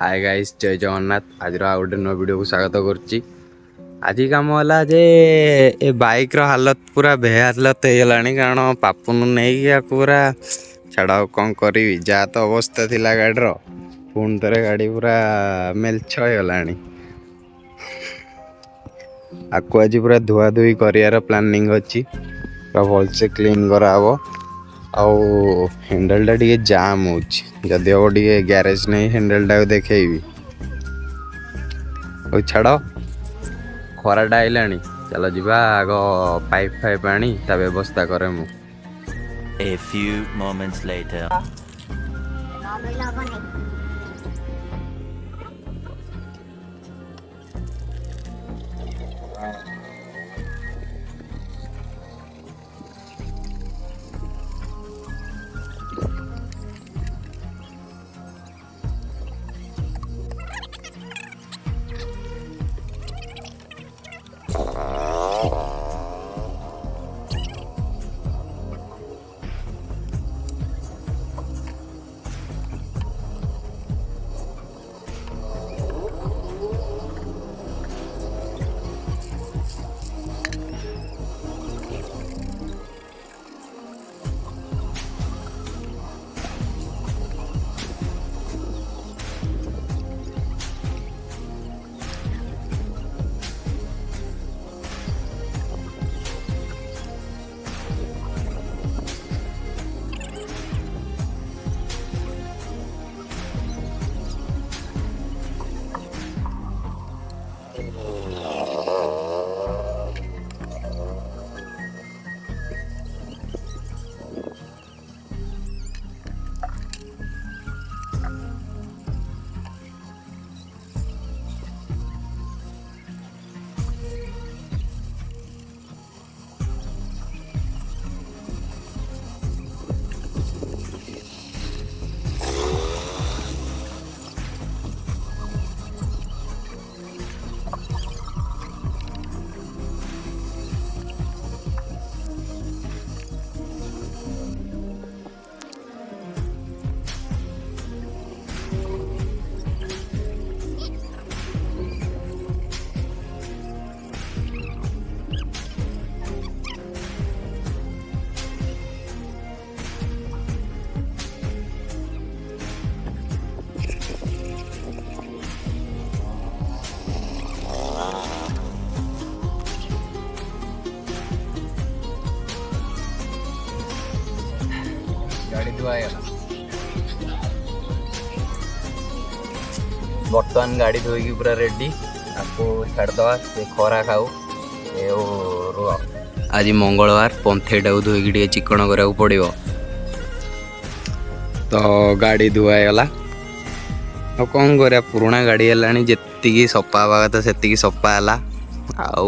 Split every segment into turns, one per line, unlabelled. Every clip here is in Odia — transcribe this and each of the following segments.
हाय गाइस जय जगन्नाथ। आज गोटे नुआ वीडियो को स्वागत करुच्ची। आज कम है जे ए बाइक हालत पूरा बेहालत हो गलानी कारण पापुन नहीं पूरा छाड़ कौन करी जहाँ तो अवस्था थिला गाड़ीर पुणी थे गाड़ी पूरा मेलछ हो गलानी। आपको आज पूरा धुआ धुई कर प्लानिंग अच्छी पूरा भलसे क्लीन कराव। आउ हैंडल टा टे जाम होदी हम टे ग्यारेज नहीं हैंडल टा देखी छाड़ खराटा आइला चलो जीवा आग पाइप फाइप आनी ता व्यवस्था करे मु।
A few moments later.
गाड़ी धुआगला बर्तमान गाड़ी धोईकी पूरा रेडी आपको छाड़दवा से खरा खाऊ रुह। आज मंगलवार पंथेटा को धोईकी टे चिकन करा पड़ो तो गाड़ी धुआगला। तो कौन कर पुराना गाड़ी है जी सफा हवा कथा से सफा है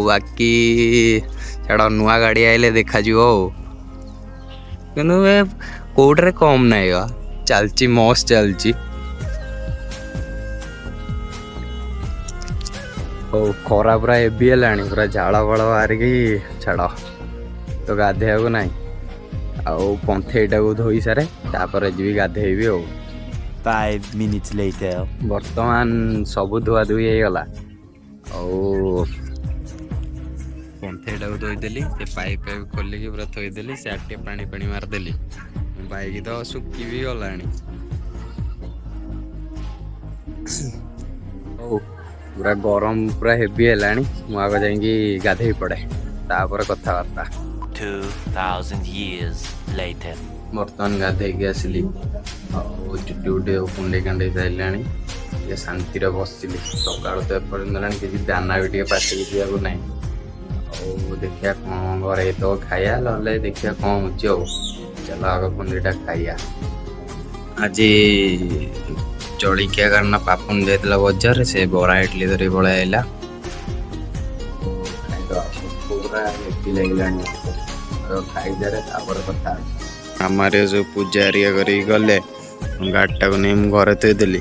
बाकी छाड़ नुआ गाड़ी आइले देखा कि कोटे कम नाई चलची मस्त चलची। खरा पूरा हेवी है पूरा झाड़ फल बाहर छाड़ तो गाधे को ना आउ पंथेटा को धोई सारे तापर जी गाधेबी।
5 minutes later.
बर्तमान सब धुआ धुई होगला पंथेटा को धोईदेली से पाइप पाइप खोलिकी पूरा थोईदेली से आटे पानी पानी मारदेली बाइक तो सुखी भी गला। पूरा गरम पूरा हेवी है मुझे जाइए गाधे पड़े तापर कथबार्ता।
2000 years later.
बर्तमान गाधे आसली चुटी उटे कुंडे कांडे सारे शांति बसली सका तो एपर्तन किसी दाना भी पाचक दिया ना देखिया कौन घर तो खाया ना देखिया कौन हो चलो आग कुंडीटा खाइया। आज जलिया कारण पापुन जाता बजार से बरा इडली धरी पलि आइला पूरा लगे खाईदे कथा हमारे जो पूजा गले गाड़ीटा को नहीं घरे थोदेली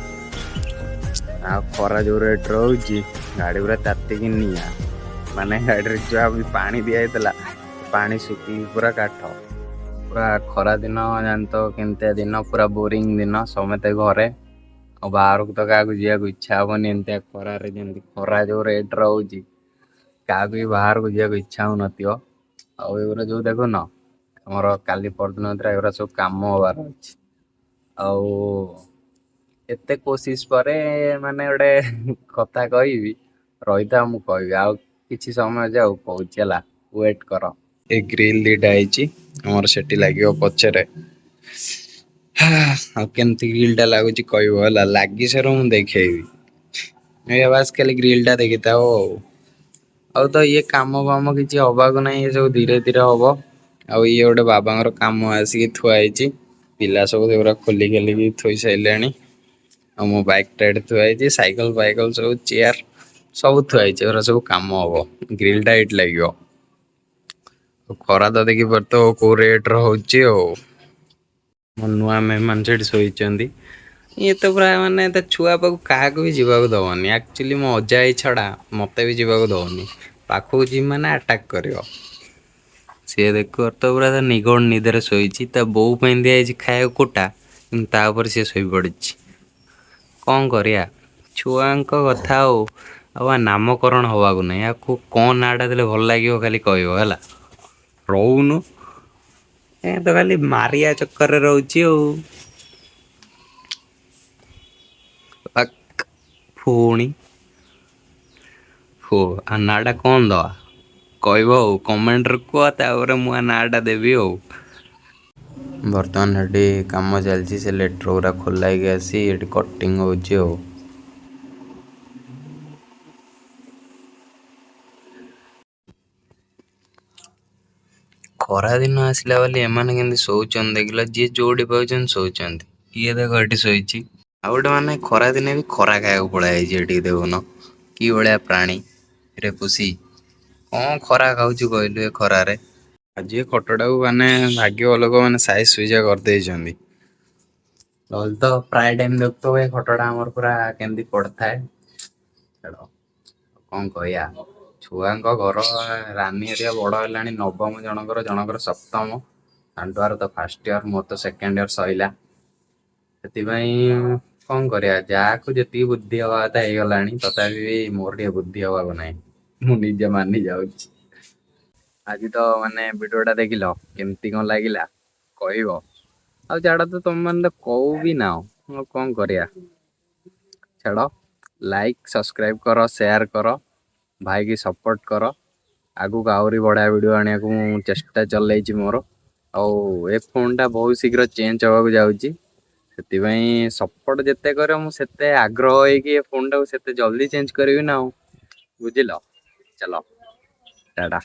खरा जो रेट रोची गाड़ी पूरा तातिकी निआ माने गाड़ी जो भी पानी दिखाई पानी सुखी पूरा काठ पूरा खरा दिन जान तो केमती दिन पूरा बोरिंग दिन समते घरे ଆଉ ବାହାରକୁ ତ କାହାକୁ ଯିବାକୁ ଇଚ୍ଛା ହବନି ଏମିତିଆ ଖରାରେ, ଯେମିତି ଖରା ଯୋଉ ରେଟ୍ ରହୁଛି କାହାକୁ ବି ବାହାରକୁ ଯିବାକୁ ଇଚ୍ଛା ହଉନଥିବ। ଆଉ ଏଗୁରା ଯୋଉ ଦେଖୁନ ଆମର କାଲି ପରଦିନ ଭିତରେ ଏଗୁରା ସବୁ କାମ ହବାର ଅଛି। ଆଉ ଏତେ କୋସିସ ପରେ ମାନେ ଗୋଟେ କଥା କହିବି, ରହିଥା ମୁଁ କହିବି, ଆଉ କିଛି ସମୟ ଯାଉ କହୁଛି ହେଲା, ୱେଟ୍ କର। ଏ ଗ୍ରିଲ ଦିଟା ହେଇଛି ଆମର, ସେଠି ଲାଗିବ ପଛରେ। ଆଉ କେମିତି ଗ୍ରିଲ ଟା ଲାଗୁଛି କହିବ ହେଲା, ଲାଗି ସାର ମୁଁ ଦେଖେଇବି। ଏ ବାସ୍ ଖାଲି ଗ୍ରିଲ ଟା ଦେଖିଥାଅ ଆଉ ତ ଇଏ କାମ ଫାମ କିଛି ହବାକୁ ନାହିଁ, ଏ ସବୁ ଧୀରେ ଧୀରେ ହବ। ଆଉ ଇଏ ଗୋଟେ ବାବାଙ୍କର କାମ ଆସିକି ଥୁଆ ହେଇଛି, ପିଲା ସବୁ ସେଗୁରା ଖୋଲି ଖାଲିକି ଥୋଇ ସାରିଲେଣି। ଆଉ ମୋ ବାଇକ୍ ଟା ଏଠି ଥୁଆ ହେଇଛି, ସାଇକେଲ ଫାଇକେଲ ସବୁ ଚେୟାର ସବୁ ଥୁଆ ହେଇଛି, ଏଗୁରା ସବୁ କାମ ହବ। ଗ୍ରିଲ ଟା ଏଇଠି ଲାଗିବ। ଖରା ତ ଦେଖି ପାରୁଥିବ କୋଉ ରେଟ୍ ର ହଉଛି ଆଉ। ମୋ ନୂଆ ମେହମାନ ସେଠି ଶୋଇଛନ୍ତି। ଇଏ ତ ପୁରା ମାନେ ତା ଛୁଆ ପାଖକୁ କାହାକୁ ବି ଯିବାକୁ ଦବନି। ଆକ୍ଚୁଆଲି ମୋ ଅଜା ଆଇ ଛଡା ମତେ ବି ଯିବାକୁ ଦଉନି। ପାଖକୁ ଯିବି ମାନେ ଆଟାକ୍ କରିବ। ସିଏ ଦେଖୁ ତ ପୁରା ତା ନିଗଡ ନିଦରେ ଶୋଇଛି। ତା ବୋଉ ପାଇଁ ଦିଆଯାଇଛି ଖାଇବାକୁ କୁଟା, କିନ୍ତୁ ତା ଉପରେ ସିଏ ଶୋଇପଡିଛି। କଣ କରିବା ଛୁଆଙ୍କ କଥା ଆଉ ନାମକରଣ ହବାକୁ ନାହିଁ। ଆକୁ କଣ ନାଁ ଟା ଦେଲେ ଭଲ ଲାଗିବ ଖାଲି କହିବ ହେଲା। ରହୁନୁ ଏ ତ ଖାଲି ମାରିଆ ଚକରରେ ରହୁଛି ଆଉ। ପୁଣି ହୋ ଆ ନାଁ ଟା କଣ ଦବା କହିବ ଆଉ କମେଣ୍ଟରେ କୁହ, ତାପରେ ମୁଁ ଆ ନାଁ ଟା ଦେବି ଆଉ। ବର୍ତ୍ତମାନ ଏଠି କାମ ଚାଲିଛି, ସେ ଲେଟର ଗୁରା ଖୋଲା ହେଇକି ଆସି ଏଠି କଟିଂ ହଉଛି ଆଉ। ଖରା ଦିନ ଆସିଲା ବୋଲି ଏମାନେ କେମିତି ଶୋଉଛନ୍ତି ଦେଖିଲ, ଯିଏ ଯୋଉଠି ପାଉଛନ୍ତି ଶୋଉଛନ୍ତି। ଇଏ ଦେଖ ଏଠି ଶୋଇଛି। ଆଉ ଗୋଟେ ମାନେ ଖରା ଦିନେ ବି ଖରା ଖାଇବାକୁ ପଳେଇ ଆଇଛି ଏଠିକି ଦେଖୁନ, କି ଭଳିଆ ପ୍ରାଣୀ ରେ ପୁଷି କଣ ଖରା ଖାଉଛୁ କହିଲୁ ଏ ଖରାରେ। ଆଜି ଏ ଖଟଟାକୁ ମାନେ ଭାଗ୍ୟ ଲୋକ ମାନେ ସାଇଜ ସୁଜା କରିଦେଇଛନ୍ତି। ନହେଲେ ତ ପ୍ରାୟ ଟାଇମ ଦେଖୁଥିବ ଏ ଖଟଟା ଆମର ପୁରା କେମିତି ପଡିଥାଏ। ଛାଡ଼ କଣ କହିବା, ଛୁଆଙ୍କ ଘର ରାନୀ ହେରିକା ବଡ ହେଲାଣି, ନବମ ଜଣଙ୍କର ସପ୍ତମ, ସାଣ୍ଟୁଆର ତ ଫାଷ୍ଟ ଇୟର, ମୋର ତ ସେକେଣ୍ଡ ଇୟର ସଇଲା। ସେଥିପାଇଁ କଣ କରିବା, ଯାହାକୁ ଯେତିକି ବୁଦ୍ଧି ହବା କଥା ହେଇଗଲାଣି, ତଥାପି ବି ମୋର ଟିକେ ବୁଦ୍ଧି ହବାକୁ ନାହିଁ, ମୁଁ ନିଜେ ମାନି ଯାଉଛି। ଆଜି ତ ମାନେ ଭିଡିଓ ଟା ଦେଖିଲ କେମିତି କଣ ଲାଗିଲା କହିବ। ଆଉ ଛାଡ ତ, ତମେ ମାନେ ତ କହୁ ବି ନାଅ, ଆଉ କଣ କରିବା। ଛାଡ, ଲାଇକ୍ ସବସ୍କ୍ରାଇବ କର, ସେୟାର କର, ଭାଇକି ସପୋର୍ଟ କର। ଆଗକୁ ଆହୁରି ବଢିଆ ଭିଡିଓ ଆଣିବାକୁ ମୁଁ ଚେଷ୍ଟା ଚଲେଇଛି ମୋର। ଆଉ ଏ ଫୋନ ଟା ବହୁତ ଶୀଘ୍ର ଚେଞ୍ଜ ହବାକୁ ଯାଉଛି। ସେଥିପାଇଁ ସପୋର୍ଟ ଯେତେ କରିବ, ମୁଁ ସେତେ ଆଗ୍ରହ ହେଇକି ଏ ଫୋନ ଟାକୁ ସେତେ ଜଲଦି ଚେଞ୍ଜ କରିବି ନା ଆଉ। ବୁଝିଲ, ଚାଲ ଟାଟା।